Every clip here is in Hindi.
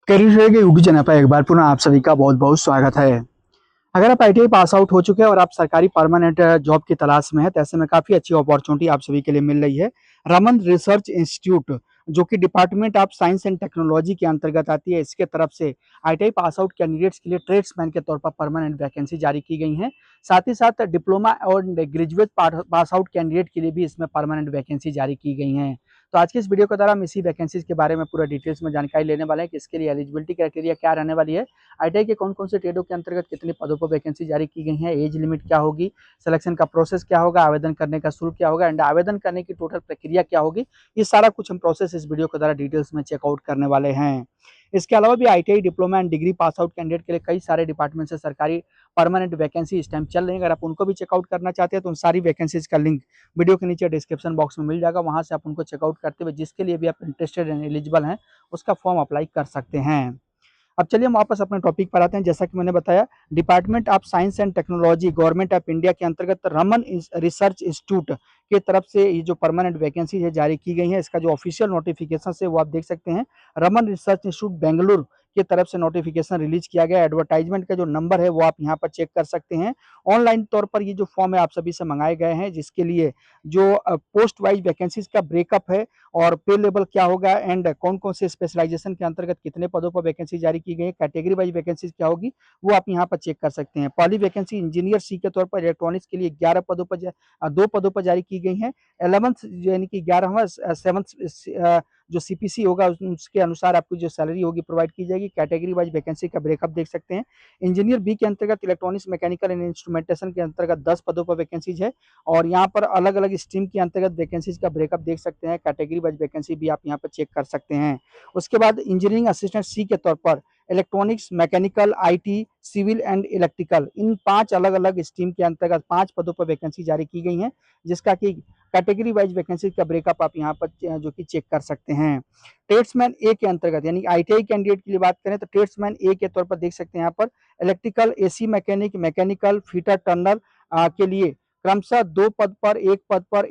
करियर शेयर के यूट्यूब चैनल पर एक बार पुनः आप सभी का बहुत बहुत स्वागत है। अगर आप आईटीआई पास आउट हो चुके हैं और आप सरकारी परमानेंट जॉब की तलाश में है, तो ऐसे में काफ़ी अच्छी अपॉर्चुनिटी आप सभी के लिए मिल रही है। रमन रिसर्च इंस्टीट्यूट, जो कि department of science and technology के अंतर्गत आती है, इसके तरफ से आईटीआई पास आउट कैंडिडेट्स के लिए ट्रेड्समैन के तौर पर परमानेंट वैकेंसी जारी की गई है। साथ ही साथ डिप्लोमा और ग्रेजुएट पास आउट कैंडिडेट के लिए भी इसमें परमानेंट वैकेंसी जारी की गई है। तो आज की इस वीडियो के द्वारा हम इसी वैकेंसीज के बारे में पूरा डिटेल्स में जानकारी लेने वाले हैं कि इसके लिए एलिजिबिलिटी क्राइटेरिया क्या रहने वाली है, आईटीआई के कौन कौन से ट्रेडों के अंतर्गत कितने पदों पर वैकेंसी जारी की गई है, एज लिमिट क्या होगी, सिलेक्शन का प्रोसेस क्या होगा, आवेदन करने का शुल्क क्या होगा एंड आवेदन करने की टोटल प्रक्रिया क्या होगी, ये सारा कुछ हम प्रोसेस इस वीडियो के द्वारा डिटेल्स में चेकआउट करने वाले हैं। इसके अलावा भी ITI diploma and degree pass out candidate के लिए कई सारे डिपार्टमेंट से सरकारी परमानेंट वैकेंसी इस टाइम चल रही है। अगर आप उनको भी चेकआउट करना चाहते हैं तो उन सारी वैकेंसीज का लिंक वीडियो के नीचे डिस्क्रिप्शन बॉक्स में मिल जाएगा, वहां से आप उनको चेकआउट करते हुए जिसके लिए भी आप इंटरेस्टेड एंड एलिजिबल हैं उसका फॉर्म अप्लाई कर सकते हैं। अब चलिए हम वापस अपने टॉपिक पर आते हैं। जैसा कि मैंने बताया, department of science and technology government of India के अंतर्गत रमन रिसर्च इंस्टीट्यूट के तरफ से ये जो परमानेंट वैकेंसी है जारी की गई है, इसका जो ऑफिशियल नोटिफिकेशन है वो आप देख सकते हैं। रमन रिसर्च इंस्टीट्यूट बेंगलुरु की तरफ से नोटिफिकेशन रिलीज किया गया। एडवर्टाइजमेंट का जो नंबर है वो आप यहाँ पर चेक कर सकते हैं। ऑनलाइन तौर पर ये जो फॉर्म है आप सभी से मंगाए गए हैं, जिसके लिए जो पोस्ट वाइज वैकेंसीज का ब्रेकअप है और पे लेवल क्या होगा एंड कौन कौन से स्पेशलाइजेशन के अंतर्गत कितने पदों पर वैकेंसी जारी की गई है, कैटेगरी वाइज वैकेंसी क्या होगी, वो आप यहाँ पर चेक कर सकते हैं। पहली वैकेंसी इंजीनियर सी के तौर पर इलेक्ट्रॉनिक्स के लिए 11 पदों पर 2 पदों पर जारी की गई है। 11th यानी कि 11वां 7th जो सीपीसी होगा उसके अनुसार आपको जो सैलरी होगी प्रोवाइड की जाएगी। कैटेगरी वाइज वैकेंसी का ब्रेकअप देख सकते हैं। इंजीनियर बी के अंतर्गत इलेक्ट्रॉनिक्स मैकेनिकल एंड इंस्ट्रूमेंटेशन के अंतर्गत 10 पदों पर वैकेंसीज है और यहाँ पर अलग अलग स्ट्रीम के अंतर्गत वैकेंसीज का ब्रेकअप देख सकते हैं। कैटेगरी वाइज वैकेंसी भी आप यहाँ पर चेक कर सकते हैं। उसके बाद इंजीनियरिंग असिस्टेंट सी के तौर पर electronics mechanical IT civil and electrical, इन 5 अलग अलग स्ट्रीम के अंतर्गत 5 पदों पर वैकेंसी जारी की गई है, जिसका कि कैटेगरी वाइज वैकेंसी का ब्रेकअप आप यहाँ पर जो कि चेक कर सकते हैं। ट्रेड्समैन ए के अंतर्गत यानी आईटीआई कैंडिडेट के लिए बात करें तो ट्रेड्समैन ए के तौर पर देख सकते हैं यहाँ पर electrical AC mechanic mechanical fitter Turner के लिए क्रमशः 2 पद पर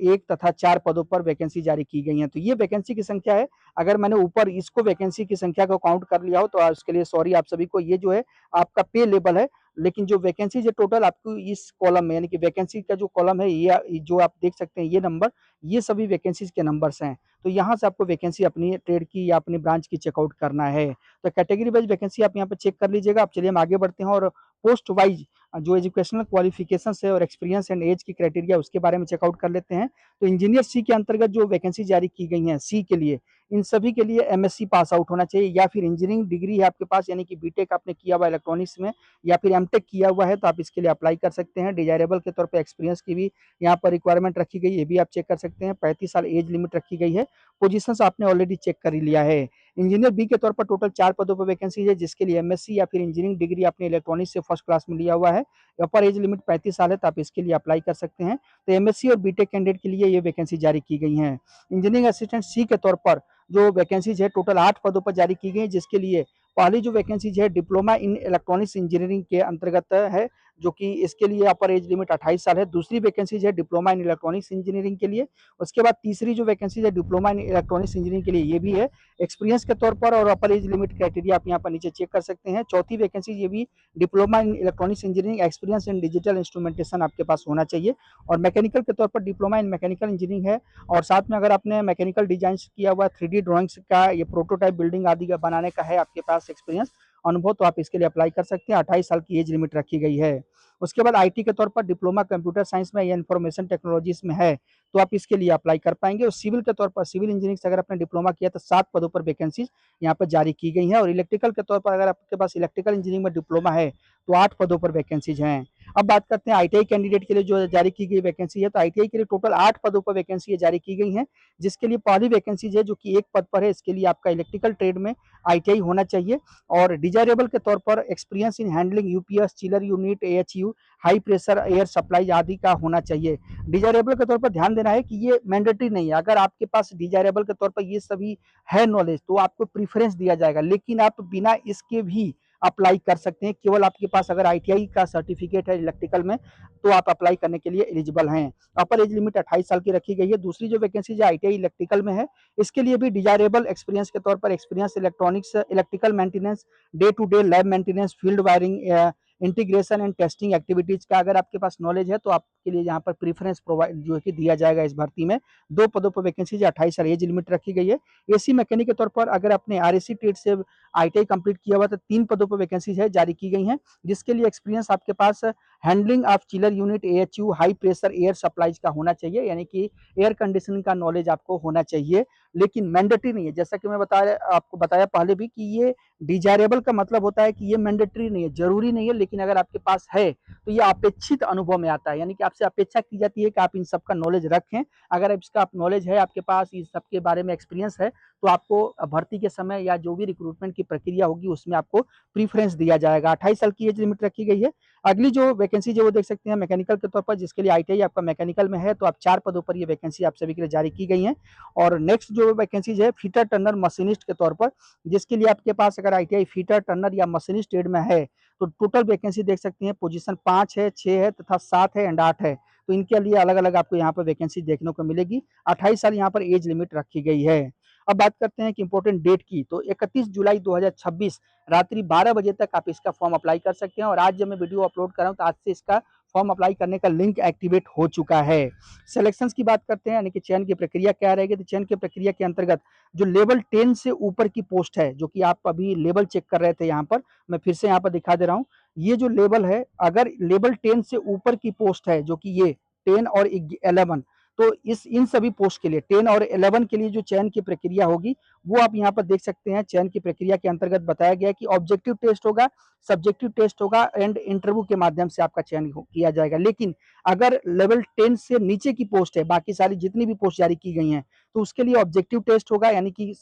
1 तथा 4 पदों पर वैकेंसी जारी की गई है। तो ये वैकेंसी की संख्या है। अगर मैंने ऊपर इसको वैकेंसी की संख्या को काउंट कर लिया हो तो उसके लिए सॉरी आप सभी को। ये जो है आपका पे लेवल है, लेकिन जो वैकेंसी जो टोटल आपको इस कॉलम में यानी कि वैकेंसी का जो कॉलम है ये जो आप देख सकते हैं ये नंबर, ये सभी वैकेंसीज के नंबर्स हैं। तो यहाँ से आपको वैकेंसी अपनी ट्रेड की या अपनी ब्रांच की चेकआउट करना है। तो कैटेगरी वाइज वैकेंसी आप यहाँ पर चेक कर लीजिएगा। अब चलिए हम आगे बढ़ते हैं और पोस्ट वाइज जो एजुकेशनल क्वालिफिकेशन है और एक्सपीरियंस एंड एज की क्राइटेरिया उसके बारे में चेकआउट कर लेते हैं। तो इंजीनियर सी के अंतर्गत जो वैकेंसी जारी की गई है सी के लिए, इन सभी के लिए एमएससी पास आउट होना चाहिए या फिर इंजीनियरिंग डिग्री है आपके पास यानी कि बीटेक आपने किया हुआ इलेक्ट्रॉनिक्स में या फिर एमटेक किया हुआ है तो आप इसके लिए अप्लाई कर सकते हैं। डिजायरेबल के तौर पर एक्सपीरियंस की भी यहाँ पर रिक्वायरमेंट रखी गई है, ये भी आप चेक कर सकते हैं। 35 साल एज लिमिट रखी गई है। पोजीशंस आपने ऑलरेडी चेक कर ही लिया है। इंजीनियर बी के तौर पर टोटल 4 पदों पर वैकेंसी है, जिसके लिए एमएससी या फिर इंजीनियरिंग डिग्री आपने इलेक्ट्रॉनिक्स से फर्स्ट क्लास में लिया हुआ है। अपर एज लिमिट 35 साल है तो आप इसके लिए अप्लाई कर सकते हैं। तो एमएससी और बीटेक कैंडिडेट के लिए ये वैकेंसी जारी की गई है। इंजीनियरिंग असिस्टेंट सी के तौर पर जो वैकेंसीज है टोटल 8 पदों पर जारी की गई है, जिसके लिए पहली जो वैकेंसीज है डिप्लोमा इन इलेक्ट्रॉनिक्स इंजीनियरिंग के अंतर्गत है, जो कि इसके लिए अपर एज लिमिट 28 साल है। दूसरी वैकेंसीज है डिप्लोमा इन इलेक्ट्रॉनिक्स इंजीनियरिंग के लिए। उसके बाद तीसरी जो वैकेंसीज है डिप्लोमा इन इलेक्ट्रॉनिक्स इंजीनियरिंग के लिए, ये भी है एक्सपीरियंस के तौर पर और अपर एज लिमिट क्राइटेरिया आप यहाँ पर नीचे चेक कर सकते हैं। चौथी वैकेंसी ये भी diploma in electronics engineering experience in digital instrumentation आपके पास होना चाहिए। और मैकेनिकल के तौर पर डिप्लोमा इन मैकेनिकल इंजीनियरिंग है और साथ में अगर आपने मैकेनिकल डिजाइन किया हुआ 3D ड्राइंग्स का ये प्रोटोटाइप बिल्डिंग आदि का बनाने का है आपके पास एक्सपीरियंस अनुभव, तो आप इसके लिए अप्लाई कर सकते हैं। 28 साल की एज लिमिट रखी गई है। उसके बाद आईटी के तौर पर डिप्लोमा कंप्यूटर साइंस में या इंफॉर्मेशन टेक्नोलॉजीज में है तो आप इसके लिए अप्लाई कर पाएंगे। और सिविल के तौर पर सिविल इंजीनियरिंग से अगर आपने डिप्लोमा किया तो 7 पदों पर वैकेंसीज यहाँ पर जारी की गई है। और इलेक्ट्रिकल के तौर पर अगर आपके पास इलेक्ट्रिकल इंजीनियरिंग में डिप्लोमा है तो 8 पदों पर वैकेंसीज हैं। अब बात करते हैं आईटीआई कैंडिडेट के लिए जो जारी की गई वैकेंसी है। तो आईटीआई के लिए टोटल 8 पदों पर वैकेंसी जारी की गई है, जिसके लिए पहली वैकेंसी है जो कि 1 पद पर है, इसके लिए आपका इलेक्ट्रिकल ट्रेड में आईटीआई होना चाहिए। और डिजायरेबल के तौर पर experience in handling UPS chiller unit AHU high pressure air supply आदि का होना चाहिए। डिजायरेबल के तौर पर ध्यान देना है कि ये मैंडेटरी नहीं है। अगर आपके पास डिजायरेबल के तौर पर ये सभी है नॉलेज तो आपको प्रीफरेंस दिया जाएगा, लेकिन आप बिना इसके भी अप्लाई कर सकते हैं। केवल आपके पास अगर ITI का सर्टिफिकेट है इलेक्ट्रिकल में तो आप अप्लाई करने के लिए एलिजिबल हैं। अपर एज लिमिट 28 साल की रखी गई है। दूसरी जो वैकेंसी जो ITI इलेक्ट्रिकल में है, इसके लिए भी डिजायरेबल एक्सपीरियंस के तौर पर experience electronics, electrical maintenance, day to day lab maintenance, field wiring, integration and testing activities का अगर आपके पास नॉलेज है तो आपके लिए यहाँ पर प्रीफरेंस प्रोवाइड जो है कि दिया जाएगा इस भर्ती में। 2 पदों पर वैकेंसी 28 साल एज लिमिट रखी गई है। एसी मैकेनिक के तौर पर अगर आपने RAC ट्रेड से ITI कंप्लीट किया हुआ तो 3 पदों पर वैकेंसी है जारी की गई हैं, जिसके लिए एक्सपीरियंस आपके पास handling of chiller unit, AHU, high pressure air supplies का होना चाहिए, यानी कि एयर कंडीशनिंग का नॉलेज आपको होना चाहिए, लेकिन मैंडेटरी नहीं है। जैसा कि मैं आपको बताया पहले भी कि ये डिजायरेबल का मतलब होता है कि ये मैंडेटरी नहीं है, जरूरी नहीं है, लेकिन अगर आपके पास है तो ये अपेक्षित अनुभव में आता है, यानी कि आपसे अपेक्षा की जाती है कि आप इन सब का नॉलेज रखें। अगर इसका नॉलेज है आपके पास, इस सब के बारे में एक्सपीरियंस है, तो आपको भर्ती के समय या जो भी रिक्रूटमेंट की प्रक्रिया होगी उसमें आपको प्रीफरेंस दिया जाएगा। 28 साल की एज लिमिट रखी गई है। अगली जो वैकेंसी जो वो देख सकते हैं मैकेनिकल के तौर पर, जिसके लिए ITI आपका मैकेनिकल में है, तो आप 4 पदों पर ये वैकेंसी आप सभी के लिए जारी की गई है। और नेक्स्ट जो वैकेंसीज है फिटर टर्नर मशीनिस्ट के तौर पर, जिसके लिए आपके पास अगर ITI फिटर टर्नर या मशीनिस्ट ट्रेड में है तो टोटल वैकेंसी देख सकते हैं, पोजीशन 5 है, 6 है तथा 7 है एंड 8 है। तो इनके लिए अलग अलग आपको यहाँ पर वैकेंसी देखने को मिलेगी। 28 साल यहाँ पर एज लिमिट रखी गई है। अब बात करते हैं कि इंपॉर्टेंट डेट की, तो 31 जुलाई 2026 रात्रि 12 बजे तक आप इसका फॉर्म अप्लाई कर सकते हैं। और आज जब मैं वीडियो अपलोड कर रहा हूँ तो आज से इसका फॉर्म अप्लाई करने का लिंक एक्टिवेट हो चुका है। सिलेक्शंस की बात करते हैं, यानी कि चयन की प्रक्रिया क्या रहेगी, तो चयन की प्रक्रिया के अंतर्गत जो लेवल 10 से ऊपर की पोस्ट है, जो कि आप अभी लेवल चेक कर रहे थे यहाँ पर, मैं फिर से यहाँ पर दिखा दे रहा हूँ। ये जो लेवल है, अगर लेवल 10 से ऊपर की पोस्ट है, जो कि ये 10 और 11, तो इस इन सभी पोस्ट के लिए 10 और 11 के लिए जो चयन की प्रक्रिया होगी वो आप यहाँ पर देख सकते हैं। चयन की प्रक्रिया के अंतर्गत बताया गया है कि ऑब्जेक्टिव टेस्ट होगा, सब्जेक्टिव टेस्ट होगा एंड इंटरव्यू के माध्यम से आपका चयन किया जाएगा। लेकिन अगर लेवल 10 से नीचे की पोस्ट है, बाकी सारी जितनी भी पोस्ट जारी की गई हैं, तो उसके लिए ऑब्जेक्टिव टेस्ट होगा, यानी कि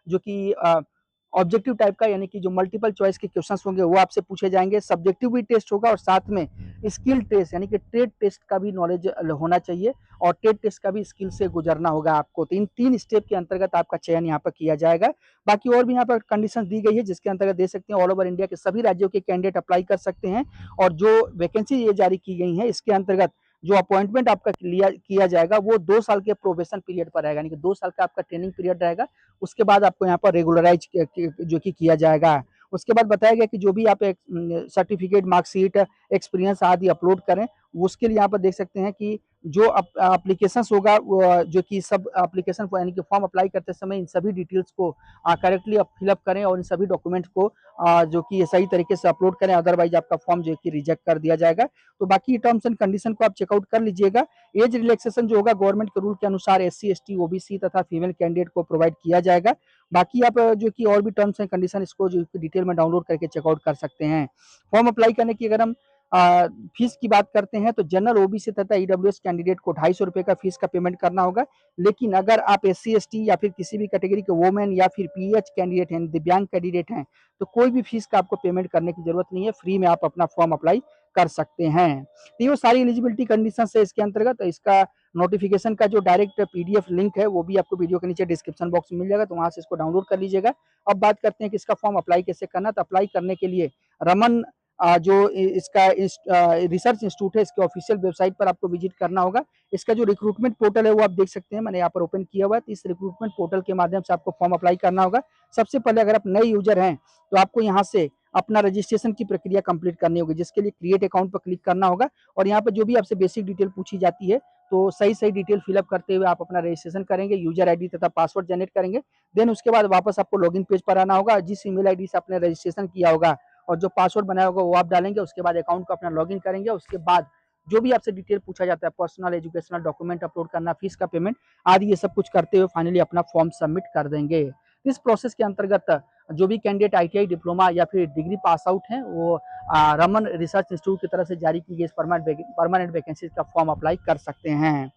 जो कि ऑब्जेक्टिव टाइप का, यानी कि जो मल्टीपल चॉइस के क्वेश्चंस होंगे वो आपसे पूछे जाएंगे। सब्जेक्टिव भी टेस्ट होगा और साथ में स्किल टेस्ट, यानी कि ट्रेड टेस्ट का भी नॉलेज होना चाहिए और ट्रेड टेस्ट का भी स्किल से गुजरना होगा आपको। तो इन 3 स्टेप के अंतर्गत आपका चयन यहाँ पर किया जाएगा। बाकी और भी यहाँ पर कंडीशन दी गई है, जिसके अंतर्गत दे सकते हैं ऑल ओवर इंडिया के सभी राज्यों के कैंडिडेट अप्लाई कर सकते हैं। और जो वैकेंसी ये जारी की गई है, इसके अंतर्गत जो अपॉइंटमेंट आपका किया जाएगा वो 2 साल के प्रोबेशन पीरियड पर रहेगा, यानी कि 2 साल का आपका ट्रेनिंग पीरियड रहेगा। उसके बाद आपको यहाँ पर रेगुलराइज जो कि किया जाएगा। उसके बाद बताया गया कि जो भी आप एक सर्टिफिकेट, मार्कशीट, एक्सपीरियंस आदि अपलोड करें, उसके लिए यहाँ पर देख सकते हैं कि जो एप्लीकेशन होगा, जो कि सब एप्लीकेशन यानी कि फॉर्म अप्लाई करते समय इन सभी डिटेल्स को करेक्टली आप फिलअप करें और इन सभी डॉक्यूमेंट्स को जो कि सही तरीके से अपलोड करें, अदरवाइज आपका फॉर्म जो कि रिजेक्ट कर दिया जाएगा। तो बाकी टर्म्स एंड कंडीशन को आप चेकआउट कर लीजिएगा। एज रिलैक्सेशन जो होगा गवर्नमेंट के रूल के अनुसार SC, ST, OBC तथा फीमेल कैंडिडेट को प्रोवाइड किया जाएगा। बाकी आप जो कि और भी टर्म्स एंड कंडीशन इसको जो डिटेल में डाउनलोड करके चेकआउट कर सकते हैं। फॉर्म अप्लाई करने की अगर हम फीस की बात करते हैं तो जनरल, OBC तथा EWS कैंडिडेट को 250 रुपए का फीस का पेमेंट करना होगा। लेकिन अगर आप SC, ST या फिर किसी भी कैटेगरी के वोमेन या फिर PH कैंडिडेट हैं, दिव्यांग कैंडिडेट हैं, तो कोई भी फीस का आपको पेमेंट करने की जरूरत नहीं है, फ्री में आप अपना फॉर्म अप्लाई कर सकते हैं। तो ये सारी एलिजिबिलिटी कंडीशन है इसके अंतर्गत। इसका नोटिफिकेशन का जो डायरेक्ट PDF लिंक है वो भी आपको वीडियो के नीचे डिस्क्रिप्शन बॉक्स में मिल जाएगा, तो वहां से इसको डाउनलोड कर लीजिएगा। अब बात करते हैं कि इसका फॉर्म अप्लाई कैसे करना। तो अप्लाई करने के लिए रमन जो इसका रिसर्च इंस्टीट्यूट है, इसके ऑफिशियल वेबसाइट पर आपको विजिट करना होगा। इसका जो रिक्रूटमेंट पोर्टल है वो आप देख सकते हैं, मैंने यहाँ पर ओपन किया हुआ है। तो इस रिक्रूटमेंट पोर्टल के माध्यम से आपको फॉर्म अप्लाई करना होगा। सबसे पहले अगर आप नए यूजर हैं तो आपको यहाँ से अपना रजिस्ट्रेशन की प्रक्रिया कंप्लीट करनी होगी, जिसके लिए क्रिएट अकाउंट पर क्लिक करना होगा। और यहाँ पर जो भी आपसे बेसिक डिटेल पूछी जाती है तो सही सही डिटेल फिलअप करते हुए आप अपना रजिस्ट्रेशन करेंगे, यूजर ID तथा पासवर्ड जनरेट करेंगे। देन उसके बाद वापस आपको लॉगिन पेज पर आना होगा। जिस ईमेल ID से आपने रजिस्ट्रेशन किया होगा और जो पासवर्ड बनाया होगा वो आप डालेंगे। उसके बाद अकाउंट को अपना लॉगिन करेंगे। उसके बाद जो भी आपसे डिटेल पूछा जाता है, पर्सनल, एजुकेशनल, डॉक्यूमेंट अपलोड करना, फीस का पेमेंट आदि, ये सब कुछ करते हुए फाइनली अपना फॉर्म सबमिट कर देंगे। इस प्रोसेस के अंतर्गत जो भी कैंडिडेट ITI डिप्लोमा या फिर डिग्री पास आउट हैं वो रमन रिसर्च इंस्टीट्यूट की तरफ से जारी की गई इस परमानेंट वैकेंसी का फॉर्म अप्लाई कर सकते हैं।